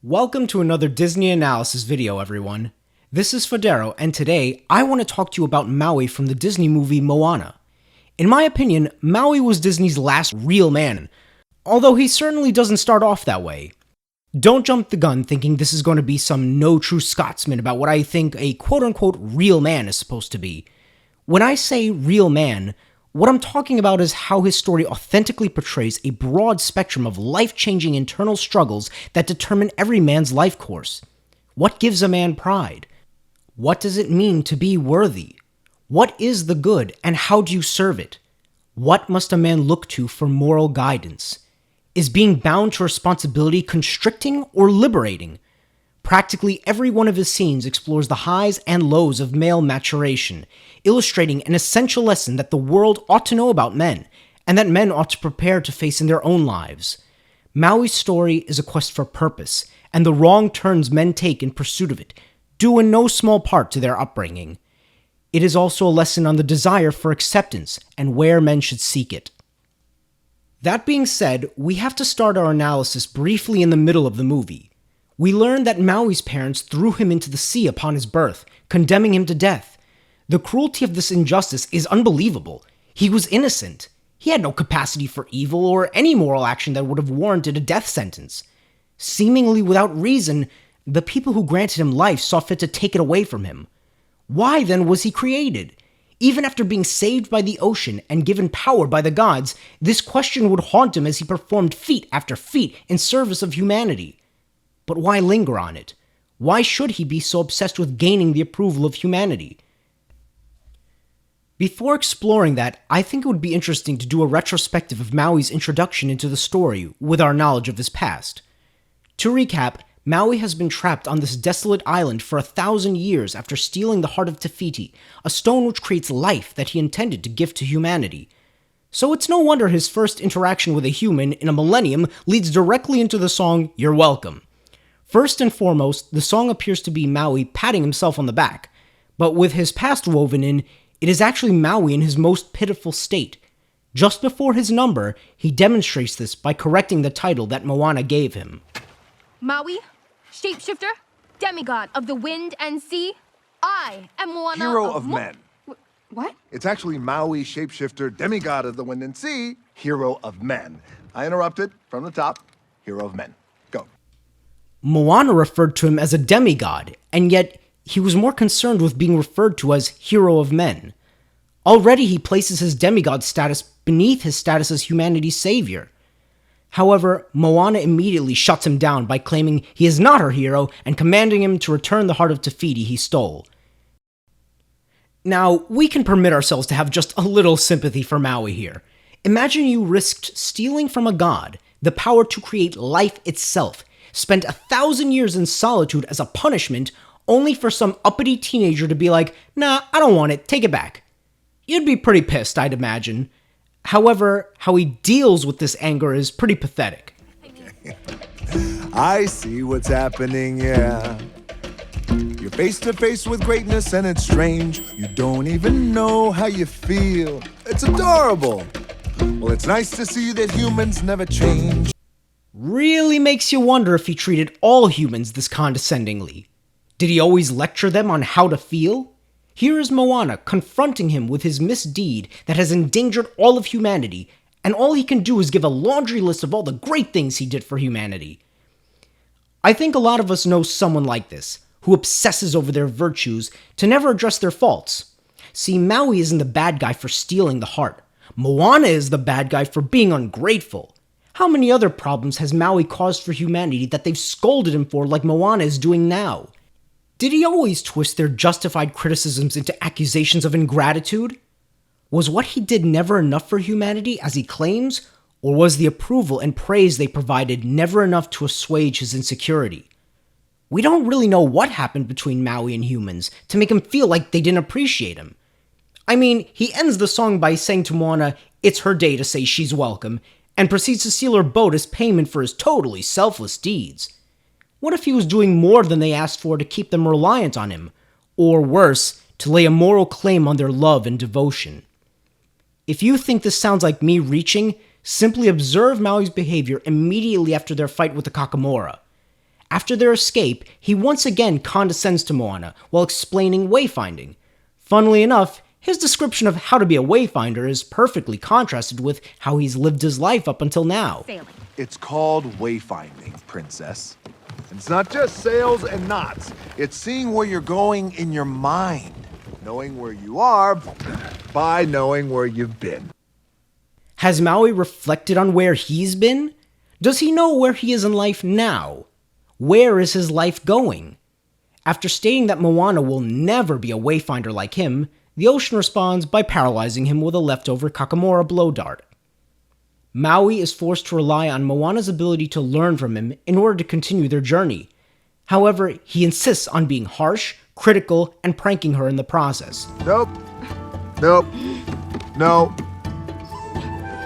Welcome to another Disney analysis video, everyone. This is Federo, and today I want to talk to you about Maui from the Disney movie Moana. In my opinion, Maui was Disney's last real man, although he certainly doesn't start off that way. Don't jump the gun thinking this is going to be some no true Scotsman about what I think a quote-unquote real man is supposed to be. When I say real man, what I'm talking about is how his story authentically portrays a broad spectrum of life-changing internal struggles that determine every man's life course. What gives a man pride? What does it mean to be worthy? What is the good, and how do you serve it? What must a man look to for moral guidance? Is being bound to responsibility constricting or liberating? Practically every one of his scenes explores the highs and lows of male maturation, illustrating an essential lesson that the world ought to know about men, and that men ought to prepare to face in their own lives. Maui's story is a quest for purpose, and the wrong turns men take in pursuit of it, due in no small part to their upbringing. It is also a lesson on the desire for acceptance and where men should seek it. That being said, we have to start our analysis briefly in the middle of the movie. We learn that Maui's parents threw him into the sea upon his birth, condemning him to death. The cruelty of this injustice is unbelievable. He was innocent. He had no capacity for evil or any moral action that would have warranted a death sentence. Seemingly without reason, the people who granted him life saw fit to take it away from him. Why then was he created? Even after being saved by the ocean and given power by the gods, this question would haunt him as he performed feat after feat in service of humanity. But why linger on it? Why should he be so obsessed with gaining the approval of humanity? Before exploring that, I think it would be interesting to do a retrospective of Maui's introduction into the story with our knowledge of his past. To recap, Maui has been trapped on this desolate island for 1,000 years after stealing the heart of Te Fiti, a stone which creates life that he intended to give to humanity. So it's no wonder his first interaction with a human in a millennium leads directly into the song You're Welcome. First and foremost, the song appears to be Maui patting himself on the back, but with his past woven in, it is actually Maui in his most pitiful state. Just before his number, he demonstrates this by correcting the title that Moana gave him. Maui, shapeshifter, demigod of the wind and sea, I am Moana Hero of men. What? It's actually Maui, shapeshifter, demigod of the wind and sea, hero of men. I interrupted from the top. Hero of men. Go. Moana referred to him as a demigod, and yet he was more concerned with being referred to as hero of men. Already he places his demigod status beneath his status as humanity's savior. However, Moana immediately shuts him down by claiming he is not her hero and commanding him to return the heart of Te Fiti he stole. Now, we can permit ourselves to have just a little sympathy for Maui here. Imagine you risked stealing from a god the power to create life itself, spent 1,000 years in solitude as a punishment, only for some uppity teenager to be like, nah, I don't want it, take it back. You'd be pretty pissed, I'd imagine. However, how he deals with this anger is pretty pathetic. I see what's happening, yeah. You're face to face with greatness and it's strange. You don't even know how you feel. It's adorable. Well, it's nice to see that humans never change. Really makes you wonder if he treated all humans this condescendingly. Did he always lecture them on how to feel? Here is Moana confronting him with his misdeed that has endangered all of humanity, and all he can do is give a laundry list of all the great things he did for humanity. I think a lot of us know someone like this, who obsesses over their virtues to never address their faults. See, Maui isn't the bad guy for stealing the heart. Moana is the bad guy for being ungrateful. How many other problems has Maui caused for humanity that they've scolded him for like Moana is doing now? Did he always twist their justified criticisms into accusations of ingratitude? Was what he did never enough for humanity, as he claims, or was the approval and praise they provided never enough to assuage his insecurity? We don't really know what happened between Maui and humans to make him feel like they didn't appreciate him. I mean, he ends the song by saying to Moana, it's her day to say she's welcome, and proceeds to steal her boat as payment for his totally selfless deeds. What if he was doing more than they asked for to keep them reliant on him, or worse, to lay a moral claim on their love and devotion? If you think this sounds like me reaching, simply observe Maui's behavior immediately after their fight with the Kakamora. After their escape, he once again condescends to Moana while explaining wayfinding. Funnily enough, his description of how to be a wayfinder is perfectly contrasted with how he's lived his life up until now. Sailing. It's called wayfinding, princess. It's not just sails and knots. It's seeing where you're going in your mind. Knowing where you are by knowing where you've been. Has Maui reflected on where he's been? Does he know where he is in life now? Where is his life going? After stating that Moana will never be a wayfinder like him, the ocean responds by paralyzing him with a leftover Kakamora blow dart. Maui is forced to rely on Moana's ability to learn from him in order to continue their journey. However, he insists on being harsh, critical, and pranking her in the process. Nope. Nope. No.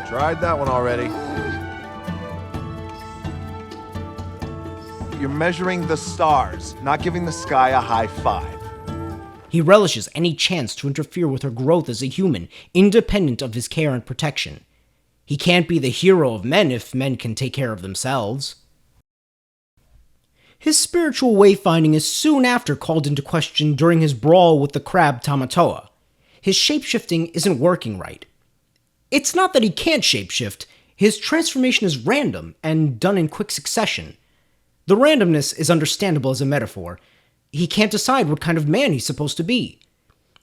Tried that one already. You're measuring the stars, not giving the sky a high five. He relishes any chance to interfere with her growth as a human, independent of his care and protection. He can't be the hero of men if men can take care of themselves. His spiritual wayfinding is soon after called into question during his brawl with the crab Tamatoa. His shapeshifting isn't working right. It's not that he can't shapeshift, his transformation is random and done in quick succession. The randomness is understandable as a metaphor. He can't decide what kind of man he's supposed to be.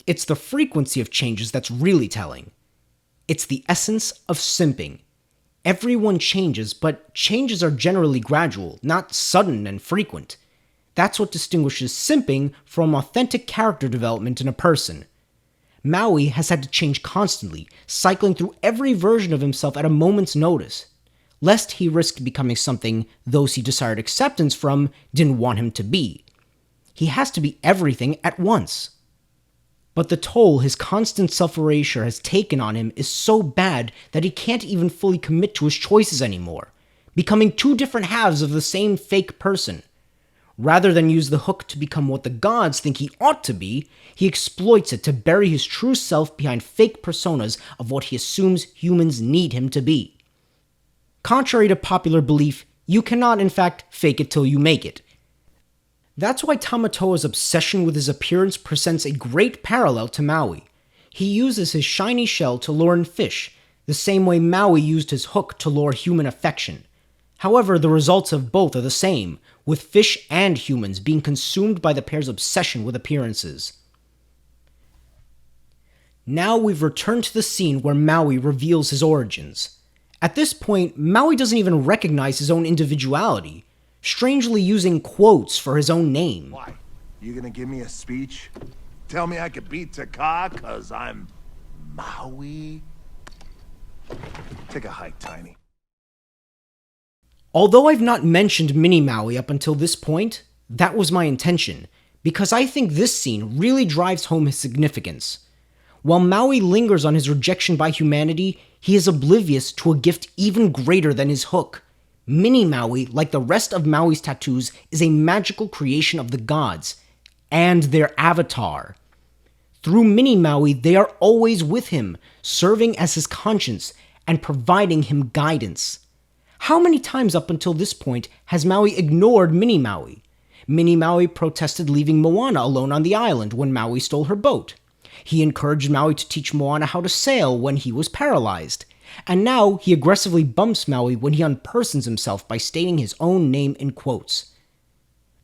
It's the frequency of changes that's really telling. It's the essence of simping. Everyone changes, but changes are generally gradual, not sudden and frequent. That's what distinguishes simping from authentic character development in a person. Maui has had to change constantly, cycling through every version of himself at a moment's notice, lest he risk becoming something those he desired acceptance from didn't want him to be. He has to be everything at once. But the toll his constant self-erasure has taken on him is so bad that he can't even fully commit to his choices anymore, becoming two different halves of the same fake person. Rather than use the hook to become what the gods think he ought to be, he exploits it to bury his true self behind fake personas of what he assumes humans need him to be. Contrary to popular belief, you cannot in fact fake it till you make it. That's why Tamatoa's obsession with his appearance presents a great parallel to Maui. He uses his shiny shell to lure in fish, the same way Maui used his hook to lure human affection. However, the results of both are the same, with fish and humans being consumed by the pair's obsession with appearances. Now we've returned to the scene where Maui reveals his origins. At this point, Maui doesn't even recognize his own individuality, strangely using quotes for his own name. Why? You gonna give me a speech? Tell me I could beat Taka, cause I'm Maui? Take a hike, Tiny. Although I've not mentioned Mini Maui up until this point, that was my intention, because I think this scene really drives home his significance. While Maui lingers on his rejection by humanity, he is oblivious to a gift even greater than his hook. Mini Maui, like the rest of Maui's tattoos, is a magical creation of the gods, and their avatar. Through Mini Maui, they are always with him, serving as his conscience and providing him guidance. How many times up until this point has Maui ignored Mini Maui? Mini Maui protested leaving Moana alone on the island when Maui stole her boat. He encouraged Maui to teach Moana how to sail when he was paralyzed. And now he aggressively bumps Maui when he unpersons himself by stating his own name in quotes.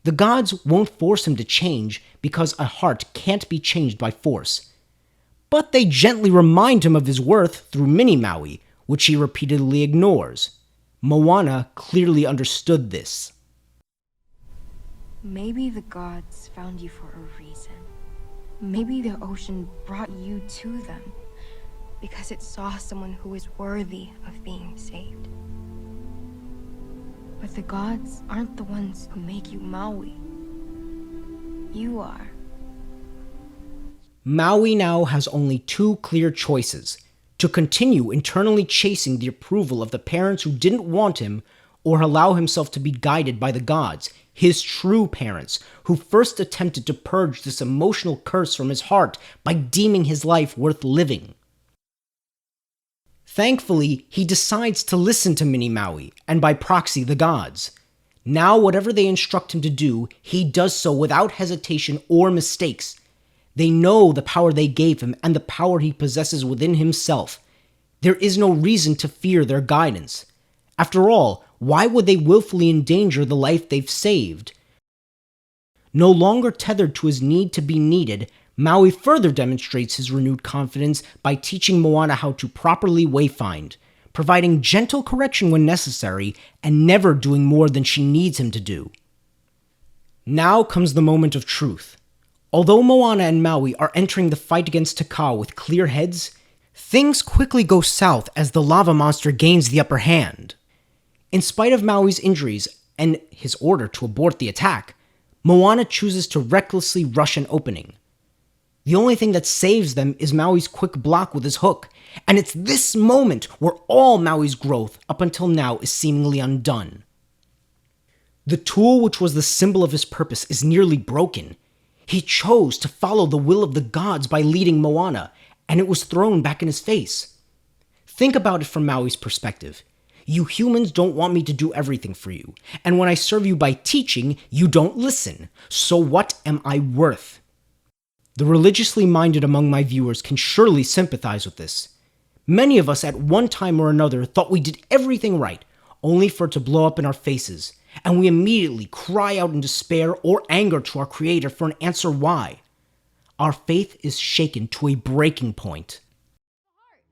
The gods won't force him to change because a heart can't be changed by force. But they gently remind him of his worth through Mini Maui, which he repeatedly ignores. Moana clearly understood this. Maybe the gods found you for a reason. Maybe the ocean brought you to them because it saw someone who is worthy of being saved. But the gods aren't the ones who make you Maui. You are. Maui now has only two clear choices: to continue internally chasing the approval of the parents who didn't want him, or allow himself to be guided by the gods, his true parents, who first attempted to purge this emotional curse from his heart by deeming his life worth living. Thankfully, he decides to listen to Mini Maui, and by proxy the gods. Now, whatever they instruct him to do, he does so without hesitation or mistakes. They know the power they gave him and the power he possesses within himself. There is no reason to fear their guidance. After all, why would they willfully endanger the life they've saved? No longer tethered to his need to be needed, Maui further demonstrates his renewed confidence by teaching Moana how to properly wayfind, providing gentle correction when necessary, and never doing more than she needs him to do. Now comes the moment of truth. Although Moana and Maui are entering the fight against Takao with clear heads, things quickly go south as the lava monster gains the upper hand. In spite of Maui's injuries and his order to abort the attack, Moana chooses to recklessly rush an opening. The only thing that saves them is Maui's quick block with his hook, and it's this moment where all Maui's growth up until now is seemingly undone. The tool which was the symbol of his purpose is nearly broken. He chose to follow the will of the gods by leading Moana, and it was thrown back in his face. Think about it from Maui's perspective. You humans don't want me to do everything for you, and when I serve you by teaching, you don't listen. So what am I worth? The religiously minded among my viewers can surely sympathize with this. Many of us at one time or another thought we did everything right, only for it to blow up in our faces, and we immediately cry out in despair or anger to our Creator for an answer why. Our faith is shaken to a breaking point.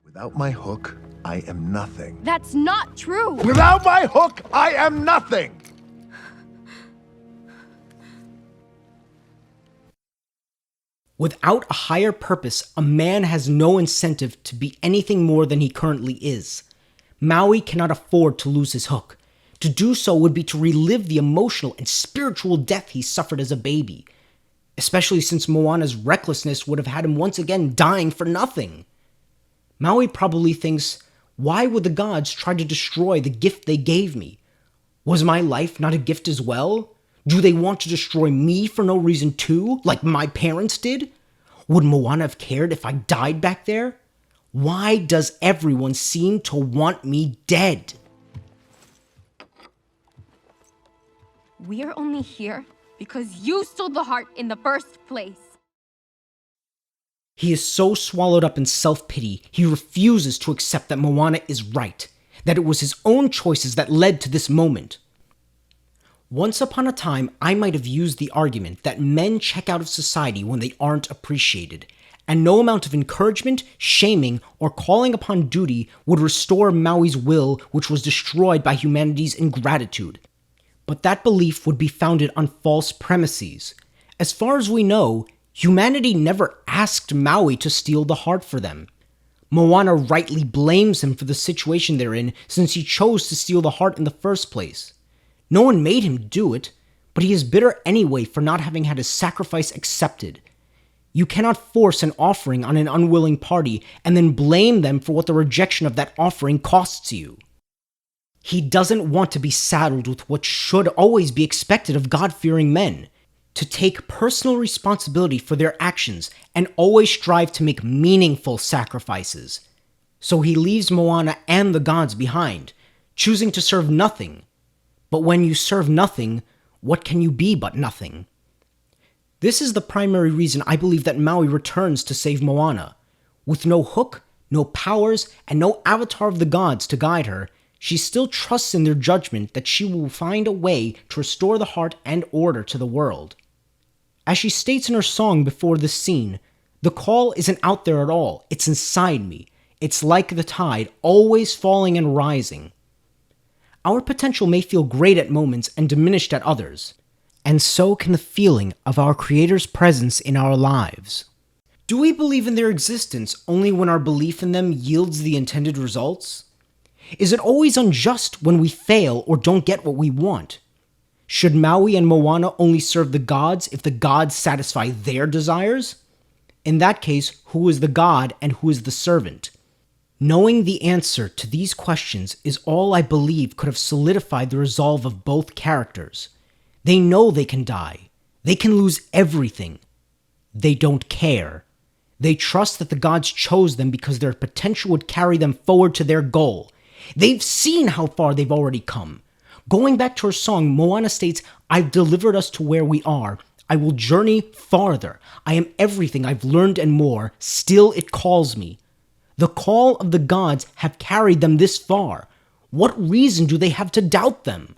Without my hook, I am nothing. That's not true! Without my hook, I am nothing! Without a higher purpose, a man has no incentive to be anything more than he currently is. Maui cannot afford to lose his hook. To do so would be to relive the emotional and spiritual death he suffered as a baby, especially since Moana's recklessness would have had him once again dying for nothing. Maui probably thinks, why would the gods try to destroy the gift they gave me? Was my life not a gift as well? Do they want to destroy me for no reason too, like my parents did? Would Moana have cared if I died back there? Why does everyone seem to want me dead? We are only here because you stole the heart in the first place. He is so swallowed up in self-pity, he refuses to accept that Moana is right, that it was his own choices that led to this moment. Once upon a time, I might have used the argument that men check out of society when they aren't appreciated, and no amount of encouragement, shaming, or calling upon duty would restore Maui's will, which was destroyed by humanity's ingratitude. But that belief would be founded on false premises. As far as we know, humanity never asked Maui to steal the heart for them. Moana rightly blames him for the situation they're in since he chose to steal the heart in the first place. No one made him do it, but he is bitter anyway for not having had his sacrifice accepted. You cannot force an offering on an unwilling party and then blame them for what the rejection of that offering costs you. He doesn't want to be saddled with what should always be expected of God-fearing men, to take personal responsibility for their actions and always strive to make meaningful sacrifices. So he leaves Moana and the gods behind, choosing to serve nothing. But when you serve nothing, what can you be but nothing? This is the primary reason I believe that Maui returns to save Moana. With no hook, no powers, and no avatar of the gods to guide her, she still trusts in their judgment that she will find a way to restore the heart and order to the world. As she states in her song before this scene, the call isn't out there at all, it's inside me. It's like the tide, always falling and rising. Our potential may feel great at moments and diminished at others, and so can the feeling of our Creator's presence in our lives. Do we believe in their existence only when our belief in them yields the intended results? Is it always unjust when we fail or don't get what we want? Should Maui and Moana only serve the gods if the gods satisfy their desires? In that case, who is the god and who is the servant? Knowing the answer to these questions is all I believe could have solidified the resolve of both characters. They know they can die. They can lose everything. They don't care. They trust that the gods chose them because their potential would carry them forward to their goal. They've seen how far they've already come. Going back to her song, Moana states, "I've delivered us to where we are. I will journey farther. I am everything I've learned and more. Still it calls me." The call of the gods have carried them this far. What reason do they have to doubt them?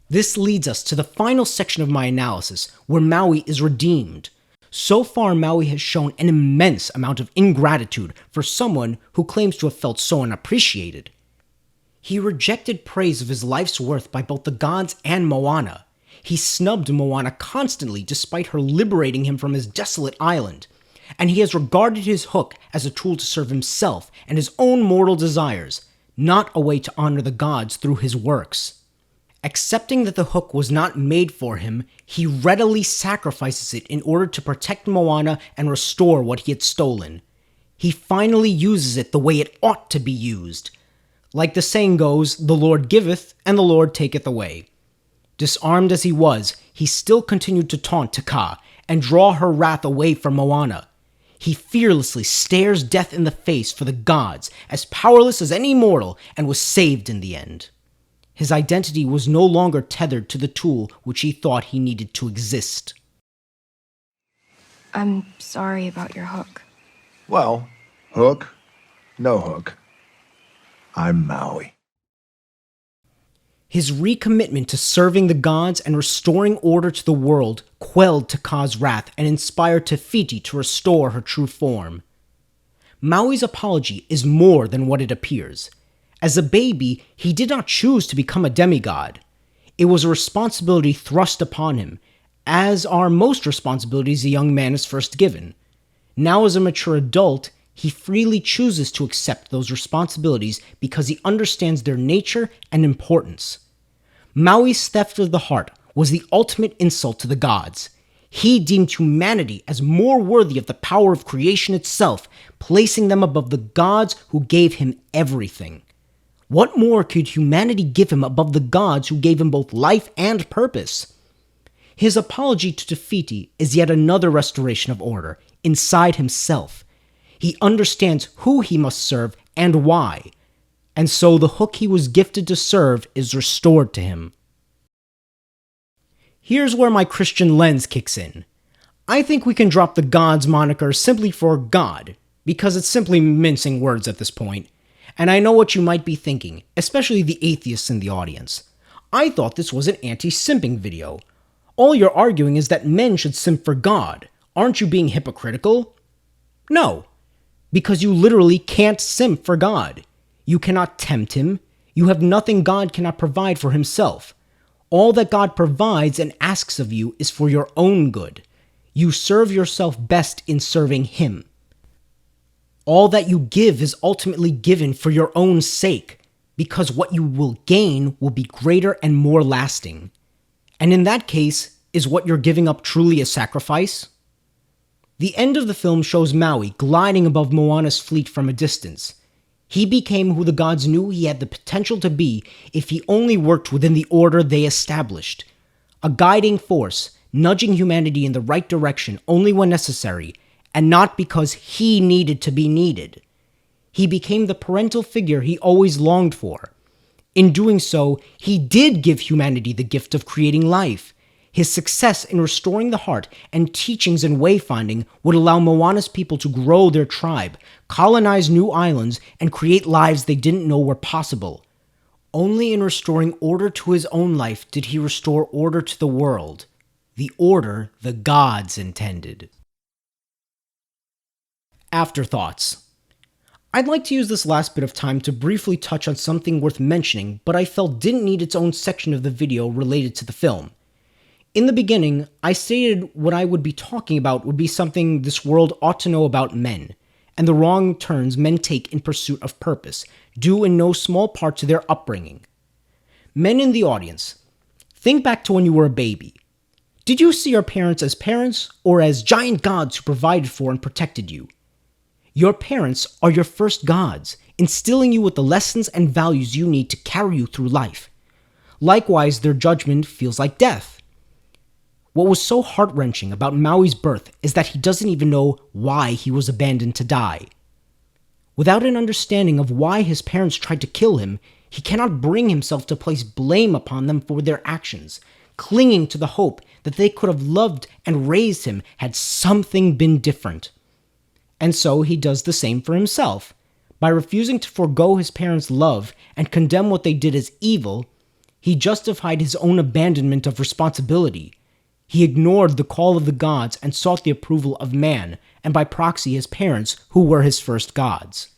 This leads us to the final section of my analysis, where Maui is redeemed. So far, Maui has shown an immense amount of ingratitude for someone who claims to have felt so unappreciated. He rejected praise of his life's worth by both the gods and Moana. He snubbed Moana constantly despite her liberating him from his desolate island. And he has regarded his hook as a tool to serve himself and his own mortal desires, not a way to honor the gods through his works. Accepting that the hook was not made for him, he readily sacrifices it in order to protect Moana and restore what he had stolen. He finally uses it the way it ought to be used. Like the saying goes, "The Lord giveth, and the Lord taketh away." Disarmed as he was, he still continued to taunt Taka and draw her wrath away from Moana. He fearlessly stares death in the face for the gods, as powerless as any mortal, and was saved in the end. His identity was no longer tethered to the tool which he thought he needed to exist. I'm sorry about your hook. Well, hook, no hook. I'm Maui. His recommitment to serving the gods and restoring order to the world quelled Taka's wrath and inspired Te Fiti to restore her true form. Maui's apology is more than what it appears. As a baby, he did not choose to become a demigod. It was a responsibility thrust upon him, as are most responsibilities a young man is first given. Now as a mature adult, he freely chooses to accept those responsibilities because he understands their nature and importance. Maui's theft of the heart was the ultimate insult to the gods. He deemed humanity as more worthy of the power of creation itself, placing them above the gods who gave him everything. What more could humanity give him above the gods who gave him both life and purpose? His apology to Te Fiti is yet another restoration of order inside himself. He understands who he must serve and why, and so the hook he was gifted to serve is restored to him. Here's where my Christian lens kicks in. I think we can drop the gods moniker simply for God, because it's simply mincing words at this point. And I know what you might be thinking, especially the atheists in the audience. I thought this was an anti-simping video. All you're arguing is that men should simp for God. Aren't you being hypocritical? No, because you literally can't simp for God. You cannot tempt him. You have nothing God cannot provide for himself. All that God provides and asks of you is for your own good. You serve yourself best in serving him. All that you give is ultimately given for your own sake, because what you will gain will be greater and more lasting. And in that case, is what you're giving up truly a sacrifice? The end of the film shows Maui gliding above Moana's fleet from a distance. He became who the gods knew he had the potential to be if he only worked within the order they established. A guiding force, nudging humanity in the right direction only when necessary, and not because he needed to be needed. He became the parental figure he always longed for. In doing so, he did give humanity the gift of creating life. His success in restoring the heart and teachings in wayfinding would allow Moana's people to grow their tribe, colonize new islands, and create lives they didn't know were possible. Only in restoring order to his own life did he restore order to the world, the order the gods intended. Afterthoughts. I'd like to use this last bit of time to briefly touch on something worth mentioning, but I felt didn't need its own section of the video related to the film. In the beginning, I stated what I would be talking about would be something this world ought to know about men, and the wrong turns men take in pursuit of purpose, due in no small part to their upbringing. Men in the audience, think back to when you were a baby. Did you see your parents as parents, or as giant gods who provided for and protected you? Your parents are your first gods, instilling you with the lessons and values you need to carry you through life. Likewise, their judgment feels like death. What was so heart-wrenching about Maui's birth is that he doesn't even know why he was abandoned to die. Without an understanding of why his parents tried to kill him, He cannot bring himself to place blame upon them for their actions, clinging to the hope that they could have loved and raised him had something been different. And so he does the same for himself. By refusing to forego his parents' love and condemn what they did as evil, he justified his own abandonment of responsibility. He ignored the call of the gods and sought the approval of man, and by proxy his parents, who were his first gods.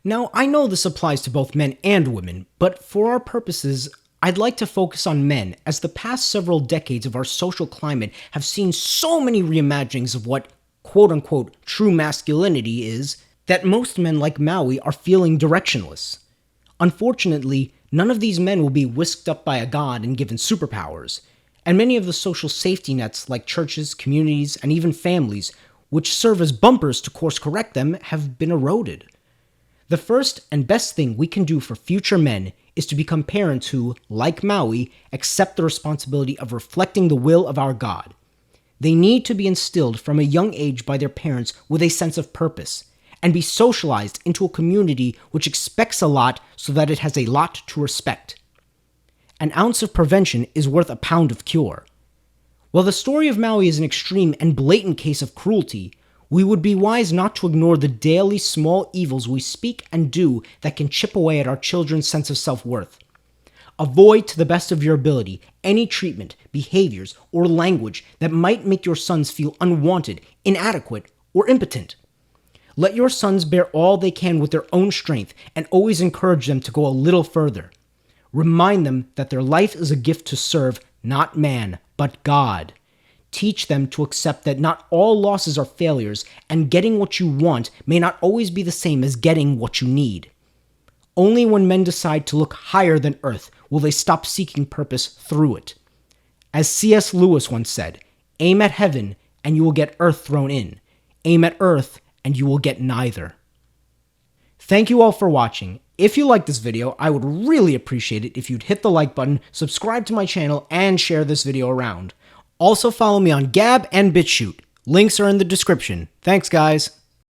Now, I know this applies to both men and women, but for our purposes, I'd like to focus on men, as the past several decades of our social climate have seen so many reimaginings of what quote-unquote true masculinity is, that most men like Maui are feeling directionless. Unfortunately, none of these men will be whisked up by a god and given superpowers, and many of the social safety nets like churches, communities, and even families, which serve as bumpers to course correct them, have been eroded. The first and best thing we can do for future men is to become parents who, like Maui, accept the responsibility of reflecting the will of our God. They need to be instilled from a young age by their parents with a sense of purpose, and be socialized into a community which expects a lot so that it has a lot to respect. An ounce of prevention is worth a pound of cure. While the story of Maui is an extreme and blatant case of cruelty, we would be wise not to ignore the daily small evils we speak and do that can chip away at our children's sense of self-worth. Avoid to the best of your ability any treatment, behaviors, or language that might make your sons feel unwanted, inadequate, or impotent. Let your sons bear all they can with their own strength and always encourage them to go a little further. Remind them that their life is a gift to serve not man, but God. Teach them to accept that not all losses are failures, and getting what you want may not always be the same as getting what you need. Only when men decide to look higher than earth will they stop seeking purpose through it. As C.S. Lewis once said, aim at heaven and you will get earth thrown in. Aim at earth and you will get neither. Thank you all for watching. If you liked this video, I would really appreciate it if you'd hit the like button, subscribe to my channel, and share this video around. Also follow me on Gab and BitChute. Links are in the description. Thanks, guys.